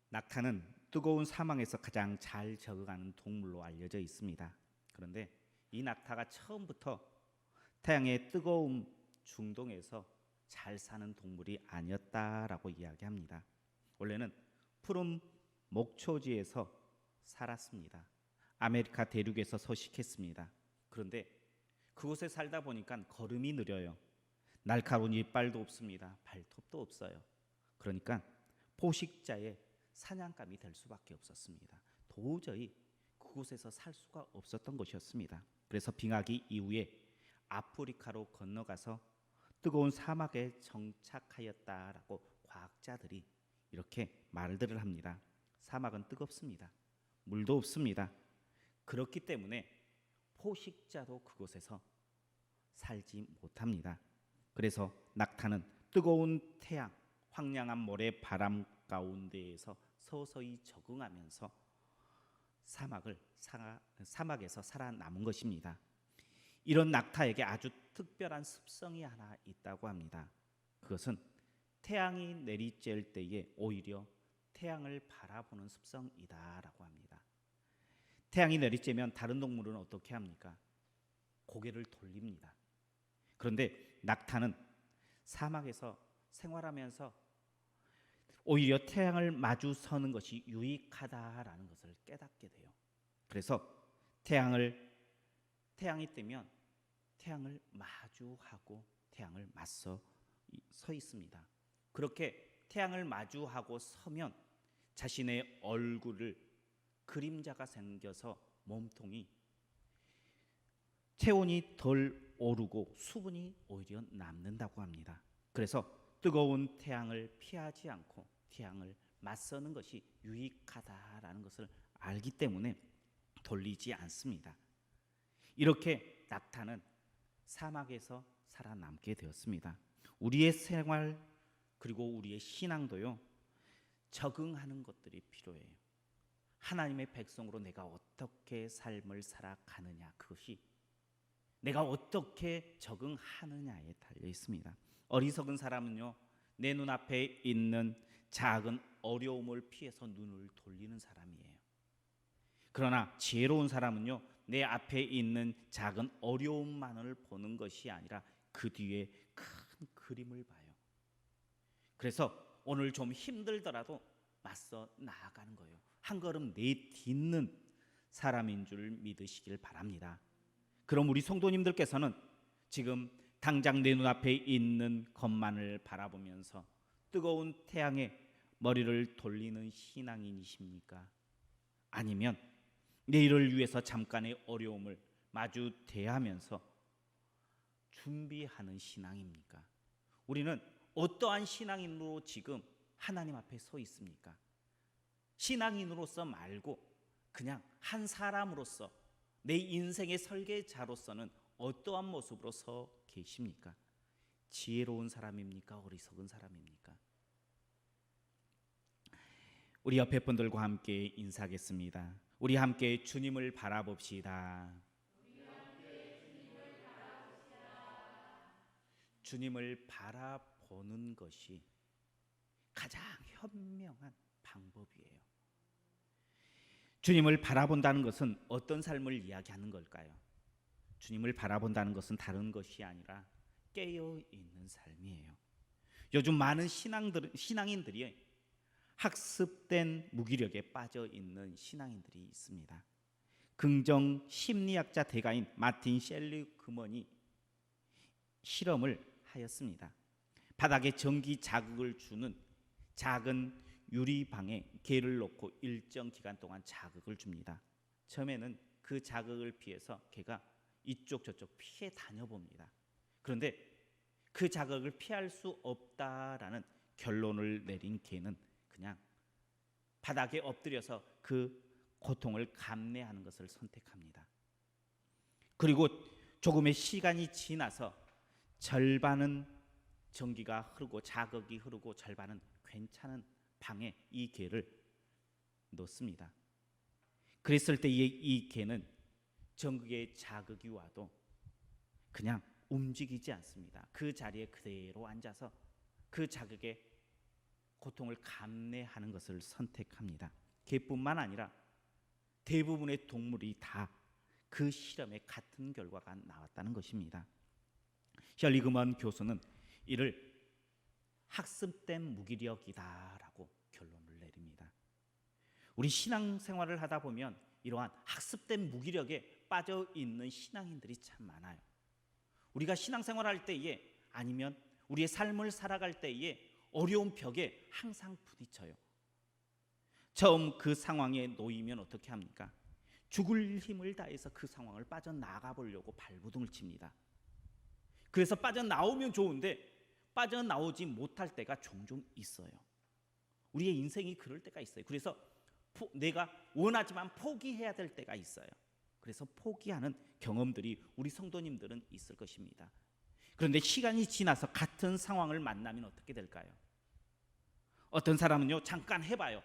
낙타는 뜨거운 사막에서 가장 잘 적응하는 동물로 알려져 있습니다. 그런데 이 낙타가 처음부터 태양의 뜨거움 중동에서 잘 사는 동물이 아니었다라고 이야기합니다. 원래는 푸른 목초지에서 살았습니다. 아메리카 대륙에서 서식했습니다. 그런데 그곳에 살다 보니까 걸음이 느려요. 날카로운 이빨도 없습니다. 발톱도 없어요. 그러니까 포식자의 사냥감이 될 수밖에 없었습니다. 도저히 그곳에서 살 수가 없었던 것이었습니다. 그래서 빙하기 이후에 아프리카로 건너가서 뜨거운 사막에 정착하였다라고 과학자들이 이렇게 말들을 합니다. 사막은 뜨겁습니다. 물도 없습니다. 그렇기 때문에 포식자도 그곳에서 살지 못합니다. 그래서 낙타는 뜨거운 태양, 황량한 모래 바람 가운데에서 서서히 적응하면서 사막에서 살아남은 것입니다. 이런 낙타에게 아주 특별한 습성이 하나 있다고 합니다. 그것은 태양이 내리쬐을 때에 오히려 태양을 바라보는 습성이다라고 합니다. 태양이 내리쬐면 다른 동물은 어떻게 합니까? 고개를 돌립니다. 그런데 낙타는 사막에서 생활하면서 오히려 태양을 마주 서는 것이 유익하다라는 것을 깨닫게 돼요. 그래서 태양이 뜨면 태양을 마주하고 태양을 맞서 서 있습니다. 그렇게 태양을 마주하고 서면 자신의 얼굴을 그림자가 생겨서 몸통이 체온이 덜 오르고 수분이 오히려 남는다고 합니다. 그래서 뜨거운 태양을 피하지 않고 태양을 맞서는 것이 유익하다라는 것을 알기 때문에 돌리지 않습니다. 이렇게 낙타는 사막에서 살아남게 되었습니다. 우리의 생활 그리고 우리의 신앙도요, 적응하는 것들이 필요해요. 하나님의 백성으로 내가 어떻게 삶을 살아가느냐, 그것이 내가 어떻게 적응하느냐에 달려 있습니다. 어리석은 사람은요, 내 눈앞에 있는 작은 어려움을 피해서 눈을 돌리는 사람이에요. 그러나 지혜로운 사람은요, 내 앞에 있는 작은 어려움만을 보는 것이 아니라 그 뒤에 큰 그림을 봐요. 그래서 오늘 좀 힘들더라도 맞서 나아가는 거예요. 한 걸음 내딛는 사람인 줄 믿으시길 바랍니다. 그럼 우리 성도님들께서는 지금 당장 내 눈앞에 있는 것만을 바라보면서 뜨거운 태양에 머리를 돌리는 신앙인이십니까? 아니면 내일을 위해서 잠깐의 어려움을 마주 대하면서 준비하는 신앙입니까? 우리는 어떠한 신앙인으로 지금 하나님 앞에 서 있습니까? 신앙인으로서 말고 그냥 한 사람으로서 내 인생의 설계자로서는 어떠한 모습으로 서 계십니까? 지혜로운 사람입니까? 어리석은 사람입니까? 우리 옆에 분들과 함께 인사하겠습니다. 우리 함께 주님을 바라봅시다. 주님을 바라보는 것이 가장 현명한 방법이에요. 주님을 바라본다는 것은 어떤 삶을 이야기하는 걸까요? 주님을 바라본다는 것은 다른 것이 아니라 깨어있는 삶이에요. 요즘 많은 신앙인들이 학습된 무기력에 빠져 있는 신앙인들이 있습니다. 긍정 심리학자 대가인 마틴 셀리그먼이 실험을 하였습니다. 바닥에 전기 자극을 주는 작은 유리방에 개를 놓고 일정 기간 동안 자극을 줍니다. 처음에는 그 자극을 피해서 개가 이쪽 저쪽 피해 다녀봅니다. 그런데 그 자극을 피할 수 없다라는 결론을 내린 개는 그냥 바닥에 엎드려서 그 고통을 감내하는 것을 선택합니다. 그리고 조금의 시간이 지나서 절반은 전기가 흐르고 자극이 흐르고 절반은 괜찮은 방에 이 개를 놓습니다. 그랬을 때에 이 개는 전극의 자극이 와도 그냥 움직이지 않습니다. 그 자리에 그대로 앉아서 그 자극에 고통을 감내하는 것을 선택합니다. 개뿐만 아니라 대부분의 동물이 다 그 실험에 같은 결과가 나왔다는 것입니다. 셜리그먼 교수는 이를 학습된 무기력이다라고 결론을 내립니다. 우리 신앙생활을 하다 보면 이러한 학습된 무기력에 빠져 있는 신앙인들이 참 많아요. 우리가 신앙생활할 때에 아니면 우리의 삶을 살아갈 때에 어려운 벽에 항상 부딪혀요. 처음 그 상황에 놓이면 어떻게 합니까? 죽을 힘을 다해서 그 상황을 빠져나가 보려고 발버둥을 칩니다. 그래서 빠져나오면 좋은데 빠져나오지 못할 때가 종종 있어요. 우리의 인생이 그럴 때가 있어요. 그래서 내가 원하지만 포기해야 될 때가 있어요. 그래서 포기하는 경험들이 우리 성도님들은 있을 것입니다. 그런데 시간이 지나서 같은 상황을 만나면 어떻게 될까요? 어떤 사람은요, 잠깐 해봐요.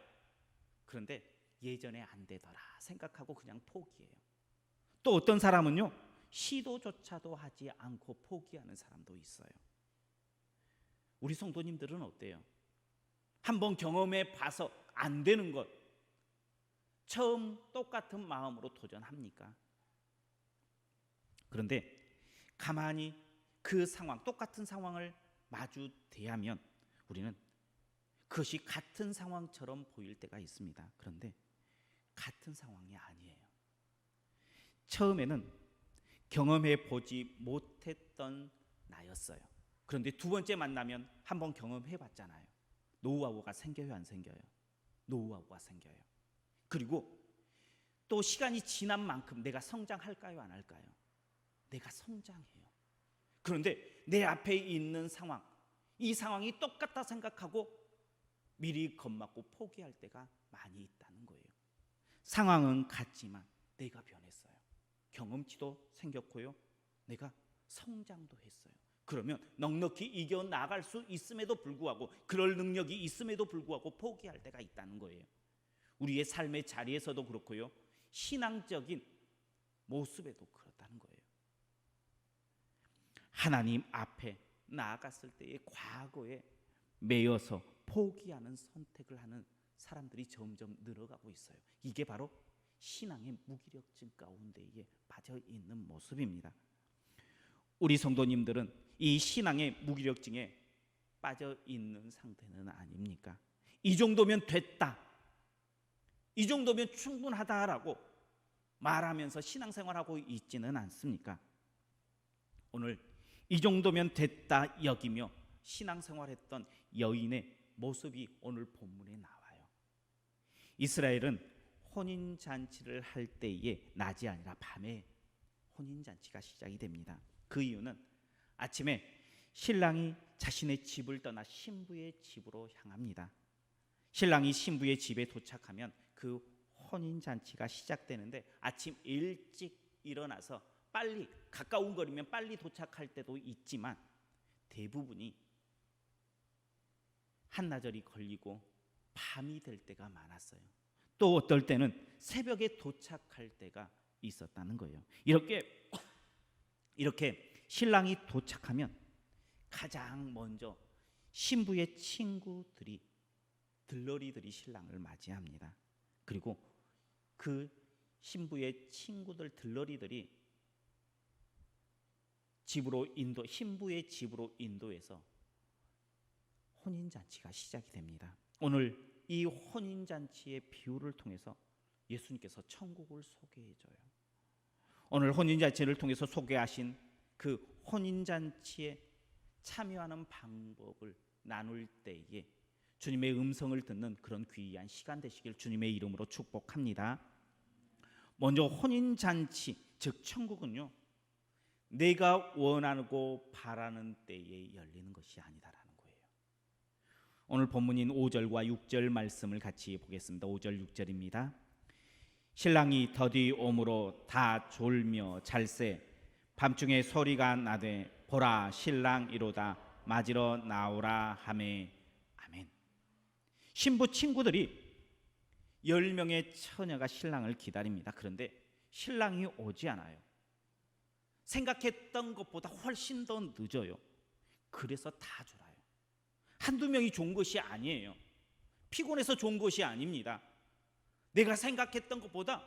그런데 예전에 안 되더라 생각하고 그냥 포기해요. 또 어떤 사람은요, 시도조차도 하지 않고 포기하는 사람도 있어요. 우리 성도님들은 어때요? 한번 경험해 봐서 안 되는 것, 처음 똑같은 마음으로 도전합니까? 그런데 가만히 그 상황, 똑같은 상황을 마주 대하면 우리는 그것이 같은 상황처럼 보일 때가 있습니다. 그런데 같은 상황이 아니에요. 처음에는 경험해 보지 못했던 나였어요. 그런데 두 번째 만나면 한번 경험해 봤잖아요. 노하우가 생겨요, 안 생겨요? 노하우가 생겨요. 그리고 또 시간이 지난 만큼 내가 성장할까요, 안 할까요? 내가 성장해요. 그런데 내 앞에 있는 상황, 이 상황이 똑같다 생각하고 미리 겁먹고 포기할 때가 많이 있다는 거예요. 상황은 같지만 내가 변했어요. 경험치도 생겼고요, 내가 성장도 했어요. 그러면 넉넉히 이겨나갈 수 있음에도 불구하고, 그럴 능력이 있음에도 불구하고 포기할 때가 있다는 거예요. 우리의 삶의 자리에서도 그렇고요, 신앙적인 모습에도 그렇다는 거예요. 하나님 앞에 나아갔을 때의 과거에 매여서 포기하는 선택을 하는 사람들이 점점 늘어가고 있어요. 이게 바로 신앙의 무기력증 가운데에 빠져 있는 모습입니다. 우리 성도님들은 이 신앙의 무기력증에 빠져 있는 상태는 아닙니까? 이 정도면 됐다, 이 정도면 충분하다라고 말하면서 신앙생활하고 있지는 않습니까? 오늘 이 정도면 됐다 여기며 신앙생활했던 여인의 모습이 오늘 본문에 나와요. 이스라엘은 혼인잔치를 할 때에 낮이 아니라 밤에 혼인잔치가 시작이 됩니다. 그 이유는 아침에 신랑이 자신의 집을 떠나 신부의 집으로 향합니다. 신랑이 신부의 집에 도착하면 그 혼인잔치가 시작되는데, 아침 일찍 일어나서 빨리, 가까운 거리면 빨리 도착할 때도 있지만 대부분이 한나절이 걸리고 밤이 될 때가 많았어요. 또 어떨 때는 새벽에 도착할 때가 있었다는 거예요. 이렇게 신랑이 도착하면 가장 먼저 신부의 친구들이, 들러리들이 신랑을 맞이합니다. 그리고 그 신부의 친구들, 들러리들이 신부의 집으로 인도해서 혼인잔치가 시작이 됩니다. 오늘 이 혼인잔치의 비유를 통해서 예수님께서 천국을 소개해줘요. 오늘 혼인잔치를 통해서 소개하신 그 혼인잔치에 참여하는 방법을 나눌 때에 주님의 음성을 듣는 그런 귀한 시간 되시길 주님의 이름으로 축복합니다. 먼저 혼인잔치, 즉 천국은요, 내가 원하고 바라는 때에 열리는 것이 아니다라는 거예요. 오늘 본문인 5절과 6절 말씀을 같이 보겠습니다. 5절 6절입니다. 신랑이 더디 오므로 다 졸며 잘새 밤중에 소리가 나되 보라 신랑이로다 맞으러 나오라 하매. 아멘. 신부 친구들이 10명의 처녀가 신랑을 기다립니다. 그런데 신랑이 오지 않아요. 생각했던 것보다 훨씬 더 늦어요. 그래서 다 졸아요. 한두 명이 좋은 것이 아니에요. 피곤해서 좋은 것이 아닙니다. 내가 생각했던 것보다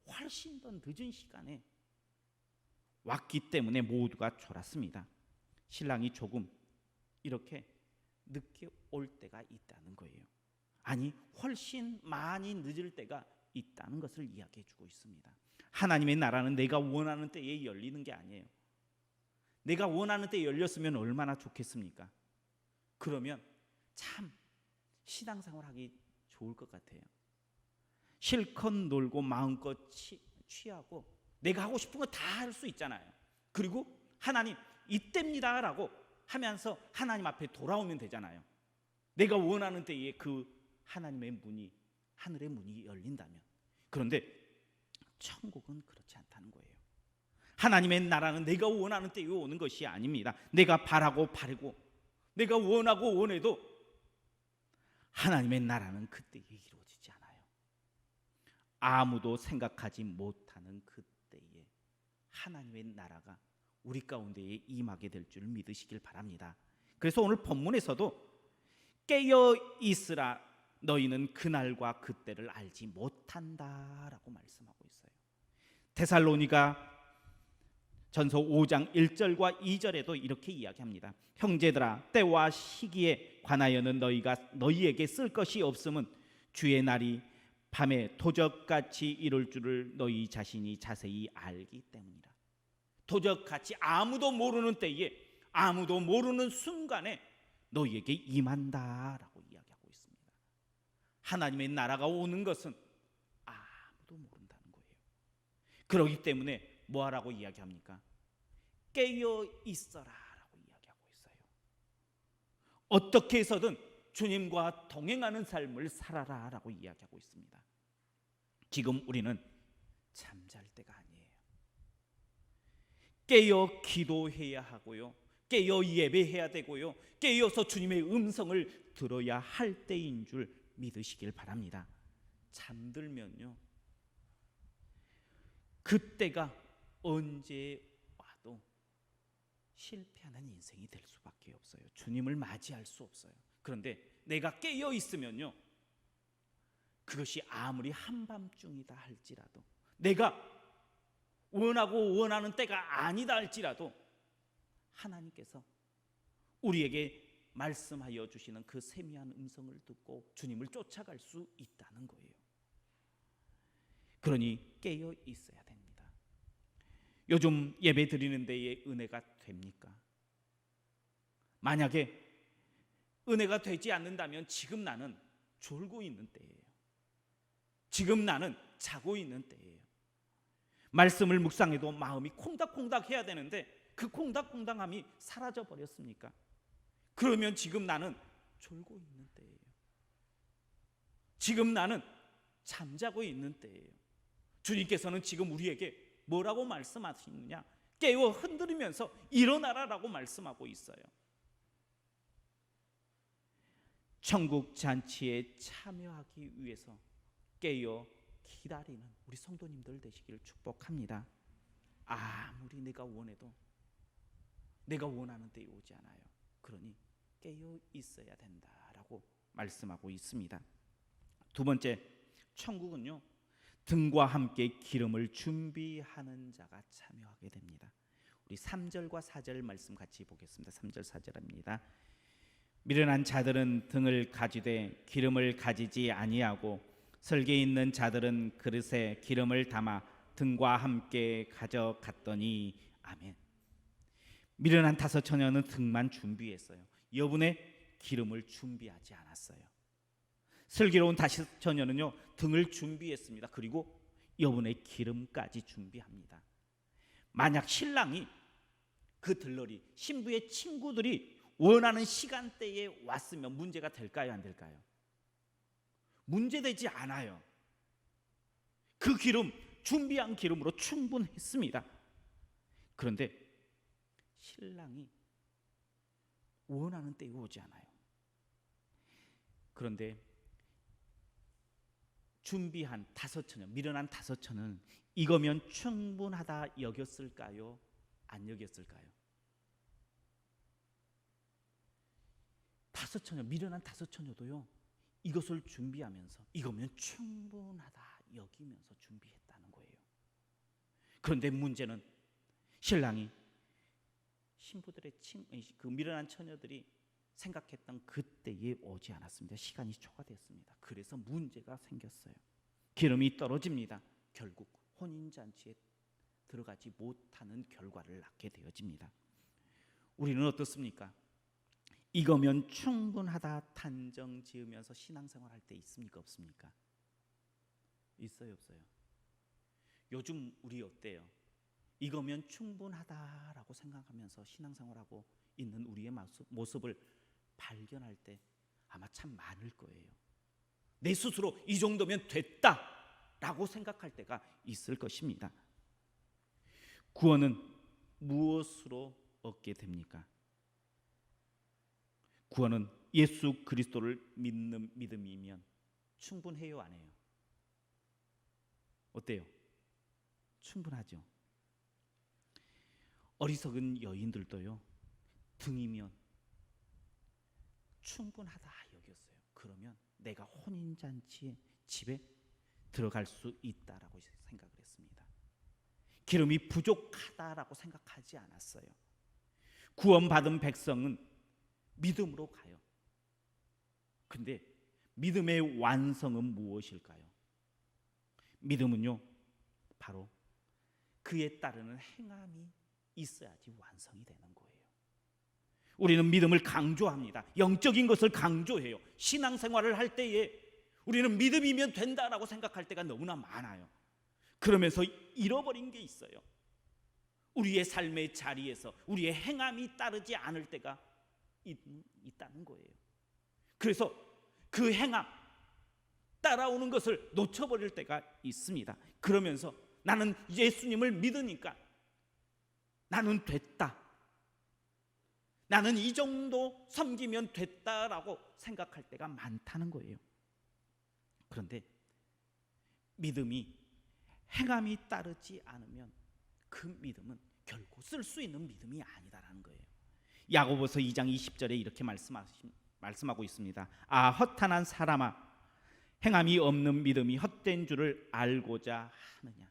훨씬 더 늦은 시간에 왔기 때문에 모두가 졸았습니다. 신랑이 조금 이렇게 늦게 올 때가 있다는 거예요. 아니, 훨씬 많이 늦을 때가 있다는 것을 이야기해 주고 있습니다. 하나님의 나라는 내가 원하는 때에 열리는 게 아니에요. 내가 원하는 때에 열렸으면 얼마나 좋겠습니까? 그러면 참 신앙생활하기 좋을 것 같아요. 실컷 놀고 마음껏 취하고 내가 하고 싶은 거 다 할 수 있잖아요. 그리고 하나님 이때입니다 라고 하면서 하나님 앞에 돌아오면 되잖아요. 내가 원하는 때에 그 하나님의 문이, 하늘의 문이 열린다면. 그런데 천국은 그렇지 않다는 거예요. 하나님의 나라는 내가 원하는 때에 오는 것이 아닙니다. 내가 바라고 바라고 내가 원하고 원해도 하나님의 나라는 그때에 이루어지지 않아요. 아무도 생각하지 못하는 그때에 하나님의 나라가 우리 가운데에 임하게 될 줄 믿으시길 바랍니다. 그래서 오늘 본문에서도 깨어 있으라 너희는 그날과 그때를 알지 못한다라고 말씀하고 있어요. 데살로니가 전서 5장 1절과 2절에도 이렇게 이야기합니다. 형제들아, 때와 시기에 관하여는 너희에게 쓸 것이 없음은 주의 날이 밤에 도적같이 이룰 줄을 너희 자신이 자세히 알기 때문이라. 도적같이 아무도 모르는 때에, 아무도 모르는 순간에 너희에게 임한다라고 이야기하고 있습니다. 하나님의 나라가 오는 것은 아무도 모른다는 거예요. 그렇기 때문에 뭐하라고 이야기합니까? 깨어 있어라라고 이야기하고 있어요. 어떻게 해서든 주님과 동행하는 삶을 살아라라고 이야기하고 있습니다. 지금 우리는 잠잘 때가 아니에요. 깨어 기도해야 하고요, 깨어 예배해야 되고요, 깨어서 주님의 음성을 들어야 할 때인 줄 믿으시길 바랍니다. 잠들면요, 그때가 언제 와도 실패하는 인생이 될 수밖에 없어요. 주님을 맞이할 수 없어요. 그런데 내가 깨어 있으면요, 그것이 아무리 한밤중이다 할지라도, 내가 원하고 원하는 때가 아니다 할지라도 하나님께서 우리에게 말씀하여 주시는 그 세미한 음성을 듣고 주님을 쫓아갈 수 있다는 거예요. 그러니 깨어 있어야 됩니다. 요즘 예배 드리는 데에 은혜가 됩니까? 만약에 은혜가 되지 않는다면 지금 나는 졸고 있는 때예요. 지금 나는 자고 있는 때예요. 말씀을 묵상해도 마음이 콩닥콩닥 해야 되는데 그 콩닥콩닥함이 사라져 버렸습니까? 그러면 지금 나는 졸고 있는 때예요. 지금 나는 잠자고 있는 때예요. 주님께서는 지금 우리에게 뭐라고 말씀하시느냐? 깨어 흔들리면서 일어나라라고 말씀하고 있어요. 천국 잔치에 참여하기 위해서 깨어 기다리는 우리 성도님들 되시기를 축복합니다. 아무리 내가 원해도 내가 원하는 때에 오지 않아요. 그러니 깨어 있어야 된다라고 말씀하고 있습니다. 두 번째, 천국은요, 등과 함께 기름을 준비하는 자가 참여하게 됩니다. 우리 3절과 4절 말씀 같이 보겠습니다. 3절 4절입니다. 미련한 자들은 등을 가지되 기름을 가지지 아니하고 설계 있는 자들은 그릇에 기름을 담아 등과 함께 가져갔더니 아멘. 미련한 다섯 처녀는 등만 준비했어요. 여분의 기름을 준비하지 않았어요. 슬기로운 다섯 처녀는요, 등을 준비했습니다. 그리고 여분의 기름까지 준비합니다. 만약 신랑이 그 들러리 신부의 친구들이 원하는 시간대에 왔으면 문제가 될까요, 안 될까요? 문제되지 않아요. 그 기름, 준비한 기름으로 충분했습니다. 그런데 신랑이 원하는 때에 오지 않아요. 그런데 준비한 다섯 처녀, 미련한 다섯 처녀는 이거면 충분하다 여겼을까요? 안 여겼을까요? 다섯 처녀, 미련한 다섯 처녀도요, 이것을 준비하면서 이거면 충분하다 여기면서 준비했다는 거예요. 그런데 문제는 신랑이 신부들의 그 미련한 처녀들이 생각했던 그때에 오지 않았습니다. 시간이 초과됐습니다. 그래서 문제가 생겼어요. 기름이 떨어집니다. 결국 혼인잔치에 들어가지 못하는 결과를 낳게 되어집니다. 우리는 어떻습니까? 이거면 충분하다 단정 지으면서 신앙생활 할 때 있습니까? 없습니까? 있어요? 없어요? 요즘 우리 어때요? 이거면 충분하다라고 생각하면서 신앙생활하고 있는 우리의 모습을 발견할 때 아마 참 많을 거예요. 내 스스로 이 정도면 됐다라고 생각할 때가 있을 것입니다. 구원은 무엇으로 얻게 됩니까? 구원은 예수 그리스도를 믿는 믿음이면 충분해요, 안 해요? 어때요? 충분하죠. 어리석은 여인들도요, 등이면 충분하다 여겼어요. 그러면 내가 혼인잔치의 집에 들어갈 수 있다라고 생각을 했습니다. 기름이 부족하다라고 생각하지 않았어요. 구원받은 백성은 믿음으로 가요. 근데 믿음의 완성은 무엇일까요? 믿음은요, 바로 그에 따르는 행함이 있어야지 완성이 되는 거예요. 우리는 믿음을 강조합니다. 영적인 것을 강조해요. 신앙생활을 할 때에 우리는 믿음이면 된다라고 생각할 때가 너무나 많아요. 그러면서 잃어버린 게 있어요. 우리의 삶의 자리에서 우리의 행함이 따르지 않을 때가 있다는 거예요. 그래서 그 행함 따라오는 것을 놓쳐버릴 때가 있습니다. 그러면서 나는 예수님을 믿으니까 나는 됐다, 나는 이 정도 섬기면 됐다라고 생각할 때가 많다는 거예요. 그런데 믿음이 행함이 따르지 않으면 그 믿음은 결코 쓸 수 있는 믿음이 아니다라는 거예요. 야고보서 2장 20절에 이렇게 말씀하고 있습니다. 아, 허탄한 사람아, 행함이 없는 믿음이 헛된 줄을 알고자 하느냐.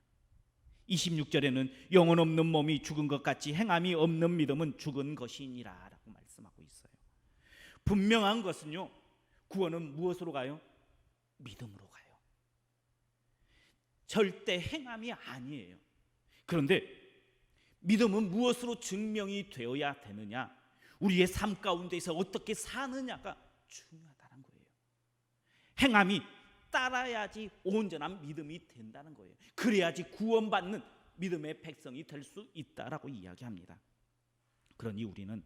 26절에는 영혼 없는 몸이 죽은 것 같이 행함이 없는 믿음은 죽은 것이니라 라고 말씀하고 있어요. 분명한 것은요, 구원은 무엇으로 가요? 믿음으로 가요. 절대 행함이 아니에요. 그런데 믿음은 무엇으로 증명이 되어야 되느냐? 우리의 삶 가운데서 어떻게 사느냐가 중요하다는 거예요. 행함이 따라야지 온전한 믿음이 된다는 거예요. 그래야지 구원받는 믿음의 백성이 될 수 있다라고 이야기합니다. 그러니 우리는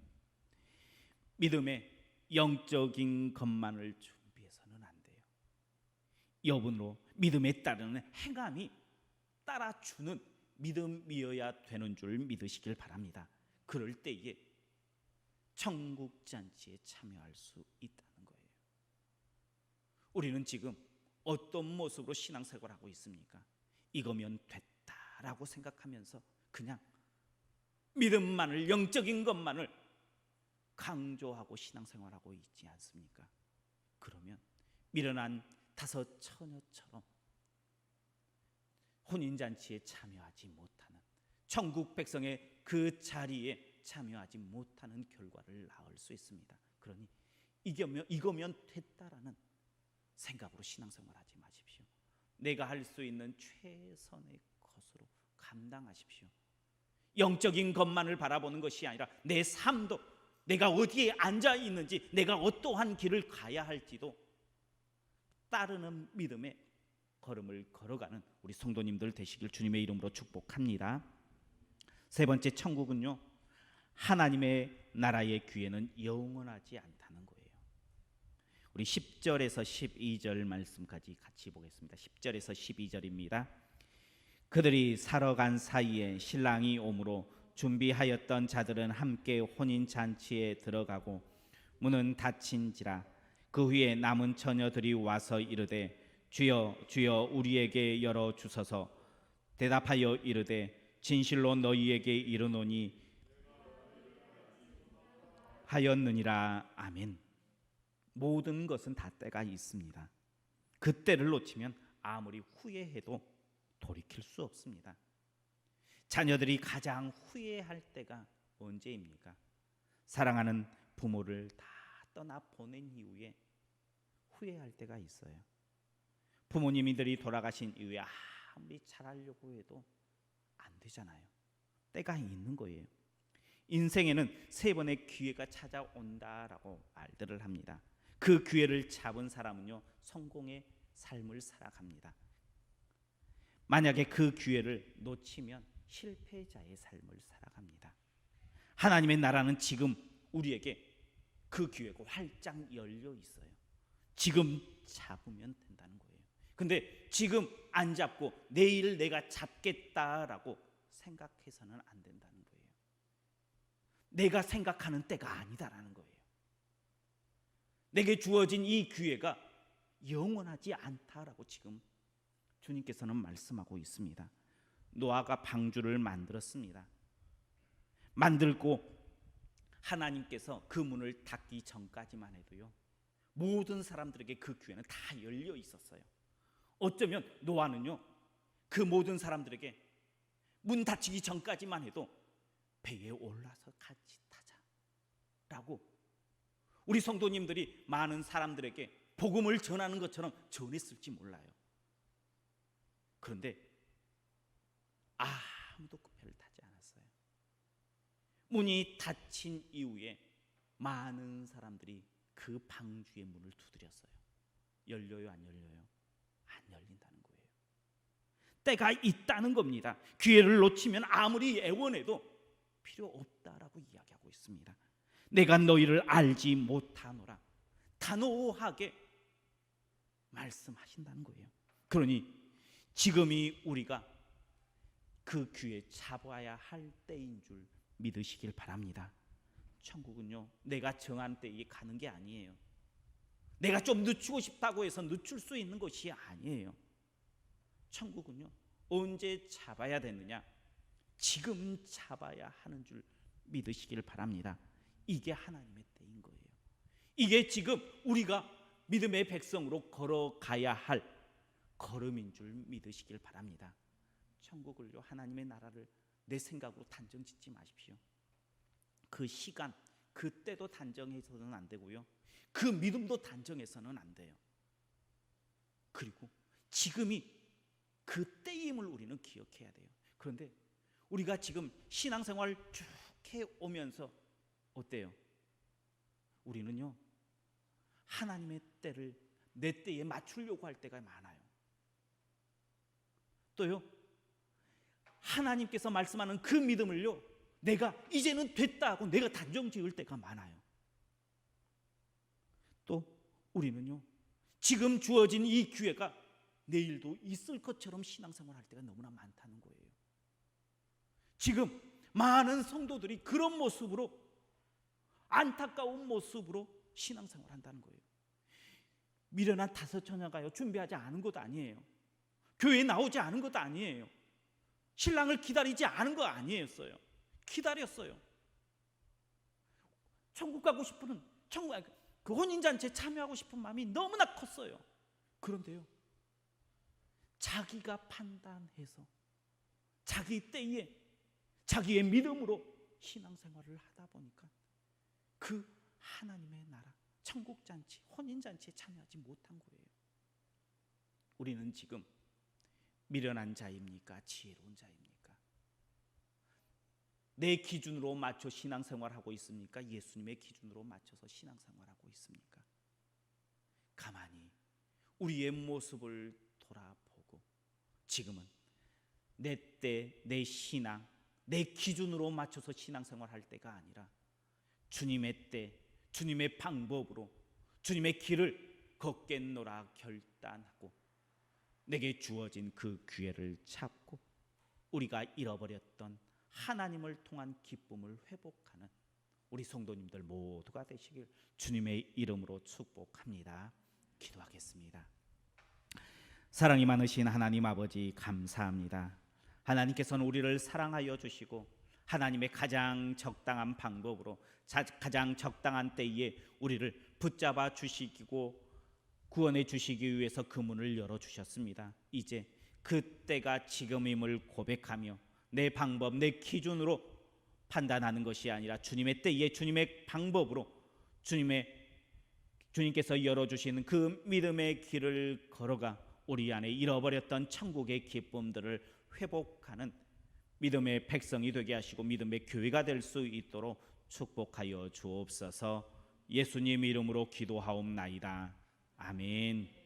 믿음의 영적인 것만을 준비해서는 안 돼요. 여분으로 믿음에 따르는 행함이 따라주는 믿음이어야 되는 줄 믿으시길 바랍니다. 그럴 때에 천국 잔치에 참여할 수 있다는 거예요. 우리는 지금 어떤 모습으로 신앙생활하고 있습니까? 이거면 됐다라고 생각하면서 그냥 믿음만을, 영적인 것만을 강조하고 신앙생활하고 있지 않습니까? 그러면 미련한 다섯 처녀처럼 혼인잔치에 참여하지 못하는, 천국 백성의 그 자리에 참여하지 못하는 결과를 낳을 수 있습니다. 그러니 이거면 됐다라는 생각으로 신앙생활하지 마십시오. 내가 할 수 있는 최선의 것으로 감당하십시오. 영적인 것만을 바라보는 것이 아니라 내 삶도, 내가 어디에 앉아 있는지, 내가 어떠한 길을 가야 할지도 따르는 믿음의 걸음을 걸어가는 우리 성도님들 되시길 주님의 이름으로 축복합니다. 세 번째, 천국은요, 하나님의 나라의 귀에는 영원하지 않다는 거예요. 우리 10절에서 12절 말씀까지 같이 보겠습니다. 10절에서 12절입니다. 그들이 사러 간 사이에 신랑이 오므로 준비하였던 자들은 함께 혼인잔치에 들어가고 문은 닫힌지라. 그 후에 남은 처녀들이 와서 이르되 주여 주여 우리에게 열어주소서. 대답하여 이르되 진실로 너희에게 이르노니 하였느니라. 아멘. 모든 것은 다 때가 있습니다. 그 때를 놓치면 아무리 후회해도 돌이킬 수 없습니다. 자녀들이 가장 후회할 때가 언제입니까? 사랑하는 부모를 다 떠나 보낸 이후에 후회할 때가 있어요. 부모님들이 돌아가신 이후에 아무리 잘하려고 해도 안 되잖아요. 때가 있는 거예요. 인생에는 3번의 기회가 찾아온다라고 말들을 합니다. 그 기회를 잡은 사람은요, 성공의 삶을 살아갑니다. 만약에 그 기회를 놓치면 실패자의 삶을 살아갑니다. 하나님의 나라는 지금 우리에게 그 기회가 활짝 열려 있어요. 지금 잡으면 된다는 거예요. 근데 지금 안 잡고 내일 내가 잡겠다라고 생각해서는 안 된다는 거예요. 내가 생각하는 때가 아니다라는 거예요. 내게 주어진 이 기회가 영원하지 않다라고 지금 주님께서는 말씀하고 있습니다. 노아가 방주를 만들었습니다. 만들고 하나님께서 그 문을 닫기 전까지만 해도요, 모든 사람들에게 그 기회는 다 열려 있었어요. 어쩌면 노아는요, 그 모든 사람들에게 문 닫히기 전까지만 해도 배에 올라서 같이 타자라고 우리 성도님들이 많은 사람들에게 복음을 전하는 것처럼 전했을지 몰라요. 그런데 아무도 그 배를 타지 않았어요. 문이 닫힌 이후에 많은 사람들이 그 방주의 문을 두드렸어요. 열려요, 안 열려요? 안 열린다는 거예요. 때가 있다는 겁니다. 기회를 놓치면 아무리 애원해도 필요 없다라고 이야기하고 있습니다. 내가 너희를 알지 못하노라, 단호하게 말씀하신다는 거예요. 그러니 지금이 우리가 그 기회 잡아야 할 때인 줄 믿으시길 바랍니다. 천국은요, 내가 정한 때에 가는 게 아니에요. 내가 좀 늦추고 싶다고 해서 늦출 수 있는 것이 아니에요. 천국은요, 언제 잡아야 되느냐? 지금 잡아야 하는 줄 믿으시길 바랍니다. 이게 하나님의 때인 거예요. 이게 지금 우리가 믿음의 백성으로 걸어가야 할 걸음인 줄 믿으시길 바랍니다. 천국을요, 하나님의 나라를 내 생각으로 단정 짓지 마십시오. 그 시간, 그 때도 단정해서는 안 되고요, 그 믿음도 단정해서는 안 돼요. 그리고 지금이 그 때임을 우리는 기억해야 돼요. 그런데 우리가 지금 신앙생활 쭉 해오면서 어때요? 우리는요, 하나님의 때를 내 때에 맞추려고 할 때가 많아요. 또요, 하나님께서 말씀하는 그 믿음을요, 내가 이제는 됐다 하고 내가 단정 지을 때가 많아요. 또 우리는요, 지금 주어진 이 기회가 내일도 있을 것처럼 신앙생활 할 때가 너무나 많다는 거예요. 지금 많은 성도들이 그런 모습으로, 안타까운 모습으로 신앙생활 한다는 거예요. 미련한 5 처녀가요, 준비하지 않은 것도 아니에요. 교회에 나오지 않은 것도 아니에요. 신랑을 기다리지 않은 거 아니었어요. 기다렸어요. 천국 가고 싶은, 그 혼인잔치에 참여하고 싶은 마음이 너무나 컸어요. 그런데요, 자기가 판단해서 자기 때에 자기의 믿음으로 신앙생활을 하다 보니까 그 하나님의 나라, 천국잔치, 혼인잔치에 참여하지 못한 거예요. 우리는 지금 미련한 자입니까? 지혜로운 자입니까? 내 기준으로 맞춰 신앙생활하고 있습니까? 예수님의 기준으로 맞춰서 신앙생활하고 있습니까? 가만히 우리의 모습을 돌아보고 지금은 내 때, 내 신앙, 내 기준으로 맞춰서 신앙생활할 때가 아니라 주님의 때, 주님의 방법으로 주님의 길을 걷겠노라 결단하고 내게 주어진 그 기회를 찾고 우리가 잃어버렸던 하나님을 통한 기쁨을 회복하는 우리 성도님들 모두가 되시길 주님의 이름으로 축복합니다. 기도하겠습니다. 사랑이 많으신 하나님 아버지, 감사합니다. 하나님께서는 우리를 사랑하여 주시고 하나님의 가장 적당한 방법으로 가장 적당한 때에 우리를 붙잡아 주시고 구원해 주시기 위해서 그 문을 열어주셨습니다. 이제 그때가 지금임을 고백하며 내 방법, 내 기준으로 판단하는 것이 아니라 주님의 때에 주님의 방법으로 주님께서 열어주시는 그 믿음의 길을 걸어가 우리 안에 잃어버렸던 천국의 기쁨들을 회복하는 믿음의 백성이 되게 하시고 믿음의 교회가 될 수 있도록 축복하여 주옵소서. 예수님 이름으로 기도하옵나이다. 아멘.